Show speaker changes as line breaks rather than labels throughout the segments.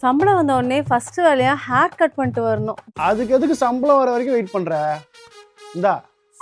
சம்பளம் வந்த உடனே ஃபர்ஸ்ட் வேலையா ஹேர் கட் பண்ணிட்டு வரணும்.
அதுக்கு எதுக்கு சம்பளம் வர வரைக்கும் வெயிட் பண்ற? இந்தா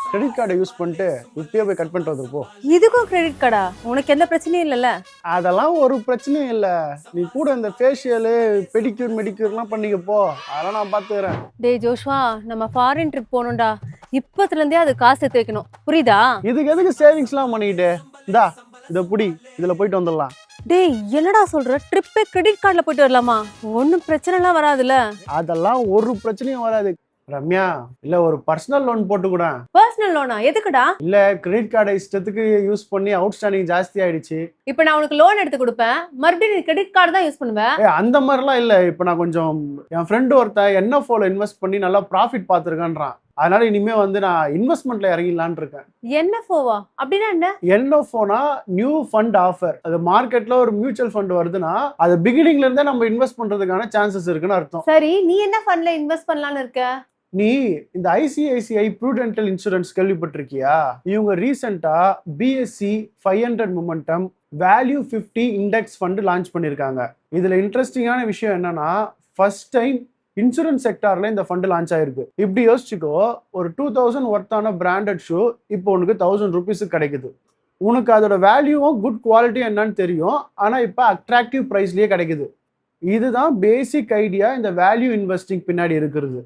கிரெடிட் கார்டை யூஸ் பண்ணிட்டு இப்பயே போய் கட் பண்ணிட்டு வந்துரு போ.
இதுக்கும் கிரெடிட் கார்டா? உனக்கு எந்த பிரச்சனையும் இல்லைல்ல?
அதெல்லாம் ஒரு பிரச்சனையும் இல்லை. நீ கூட இந்த ஃபேஷியலு பெடிக்யூர் மெடிக்யூர்லாம் பண்ணிக்க போ, அதெல்லாம் நான் பார்த்துக்கிறேன்.
டேய் ஜோஷ்வா, நம்ம ஃபாரின் ட்ரிப் போகணும்டா. இப்பத்துலேருந்தே அது காசு எடுத்து வைக்கணும், புரியுதா?
இதுக்கு எதுக்கு சேவிங்ஸ்லாம் பண்ணிக்கிட்டு? இந்தா இதை புடி, இதில் போயிட்டு வந்துடலாம்.
டேய் என்னடா சொல்ற? ட்ரிப்பே கிரெடிட் கார்டில் போயிட்டு வரலாமா? ஒன்றும் பிரச்சனைலாம் வராதுல்ல?
அதெல்லாம் ஒரு பிரச்சனையும் வராது ரம்யா. இல்லை ஒரு பர்சனல் லோன் போட்டு கூட.
பர்சனல் லோனா? எதுக்குடா?
இல்லை கிரெடிட் கார்டை இஷ்டத்துக்கு யூஸ் பண்ணி அவுட்ஸ்டாண்டிங் ஜாஸ்தி ஆயிடுச்சு.
இப்போ நான் உனக்கு லோன் எடுத்து கொடுப்பேன், மறுபடியும் நீ கிரெடிட் கார்டு தான் யூஸ் பண்ணுவேன்.
அந்த மாதிரிலாம் இல்லை. இப்போ நான் கொஞ்சம் என் ஃப்ரெண்டு ஒருத்தன் NFOல இன்வெஸ்ட் பண்ணி நல்லா ப்ராஃபிட் பார்த்துருக்கான்றான். அதனால இனிமே வந்து நான் இன்வெஸ்ட்மெண்ட்ல இறங்கிடலான்னு இருக்கேன்.
NFOவா? அப்படின்னா என்ன?
NFOனா நியூ ஃபண்ட் ஆஃபர். அது மார்க்கெட்ல ஒரு மியூச்சுவல் ஃபண்ட் வருதுன்னா அது பிகினிங்ல இருந்தே நம்ம இன்வெஸ்ட் பண்றதுக்கான சான்சஸ் இருக்குன்னு அர்த்தம்.
சரி, நீ என்ன ஃபண்ட்ல இன்வெஸ்ட் பண்ணலாம்னு இருக்க?
நீ இந்த ICICI ப்ரூடென்டல் இன்சூரன்ஸ் கேள்விப்பட்டிருக்கியா? இவங்க ரீசெண்டா BSE 500 momentum value 50 index fund launch பண்ணியிருக்காங்க. இதுல இன்ட்ரெஸ்டிங்கான விஷயம் என்னன்னா, ஃபர்ஸ்ட் டைம் இன்சூரன்ஸ் செக்டார்ல இந்த ஃபண்ட் லான்ச் ஆயிருக்கு. இப்படி யோசிச்சுக்கோ, ஒரு 2000 ஒர்த்தான பிராண்டட் ஷூ இப்போ உனக்கு 1000 ருபீஸுக்கு கிடைக்குது. உனக்கு அதோட வேல்யூவும் குட் குவாலிட்டி என்னன்னு தெரியும், ஆனா இப்போ அட்ராக்டிவ் ப்ரைஸ்லயே கிடைக்குது. இதுதான் பேசிக் ஐடியா இந்த வேல்யூ இன்வெஸ்டிங் பின்னாடி இருக்கிறது.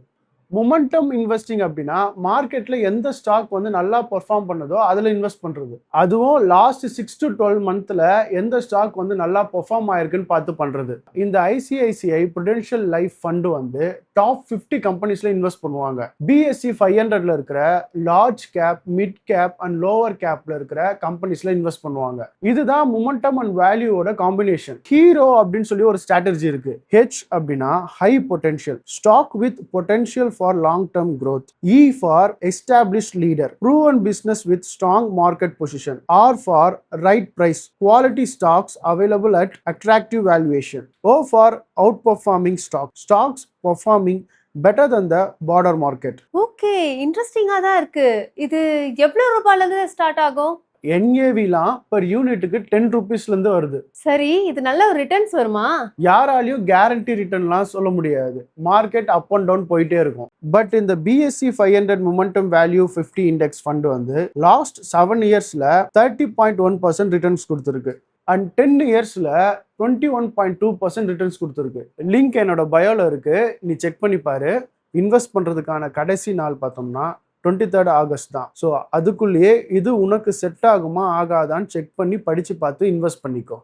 மொமெண்டம் இன்வெஸ்டிங் அப்படின்னா மார்க்கெட்ல எந்த ஸ்டாக் வந்து நல்லா பெர்ஃபார்ம் பண்ணுதோ அதுல இன்வெஸ்ட் பண்றது. அதுவும் லாஸ்ட் 6 to 12 மந்த்ல எந்த ஸ்டாக் வந்து நல்லா பெர்ஃபார்ம் ஆயிருக்குன்னு பார்த்து பண்றது. இந்த ICICI Prudential Life Fund வந்து டாப் 50 கம்பெனிஸ்ல இன்வெஸ்ட் பண்ணுவாங்க. BSE 500ல இருக்கிற large cap, mid cap and lower கேப்ல இருக்கிற கம்பெனிஸ்ல இன்வெஸ்ட் பண்ணுவாங்க. இதுதான் மொமெண்டம் அண்ட் வேல்யூவோட காம்பினேஷன். ஹீரோ அப்படின்னு சொல்லி ஒரு ஸ்ட்ராட்டஜி இருக்கு. H அப்படின்னா high potential, stock with potential for long-term growth. E for established leader, proven business with strong market position. R for right price, quality stocks available at attractive valuation. O for outperforming stocks performing better than the broader market.
Okay, இன்ட்ரெஸ்டிங்கா தான் இருக்கு. இது எவ்வளவு ரூபாயில இருந்து start ஆகும்?
NAVலாம் per யூனிட்டுக்கு 10 ருபீஸ்ல இருந்து வருது.
சரி, இது நல்ல ஒரு ரிட்டர்ன்ஸ் வருமா?
யாராலையும் கேரண்டி ரிட்டர்ன்லாம் சொல்ல முடியாது. மார்க்கெட் அப் அண்ட் டவுன் போயிட்டே இருக்கும். பட் இந்த BSE 500 momentum value 50 index fund வந்து லாஸ்ட் 7 இயர்ஸ்ல 30.1% ரிட்டர்ன்ஸ் கொடுத்துருக்கு. அண்ட் 10 இயர்ஸ்ல 21.2% ரிட்டர்ன்ஸ் கொடுத்துருக்கு. லிங்க் என்னோட பயோல இருக்கு, நீ செக் பண்ணி பாரு. இன்வெஸ்ட் பண்றதுக்கான கடைசி நாள் பார்த்தோம்னா 23rd ஆகஸ்ட் தான். ஸோ அதுக்குள்ளேயே இது உனக்கு செட் ஆகுமா ஆகாதான்னு செக் பண்ணி படிச்சு பார்த்து இன்வெஸ்ட் பண்ணிக்கோ.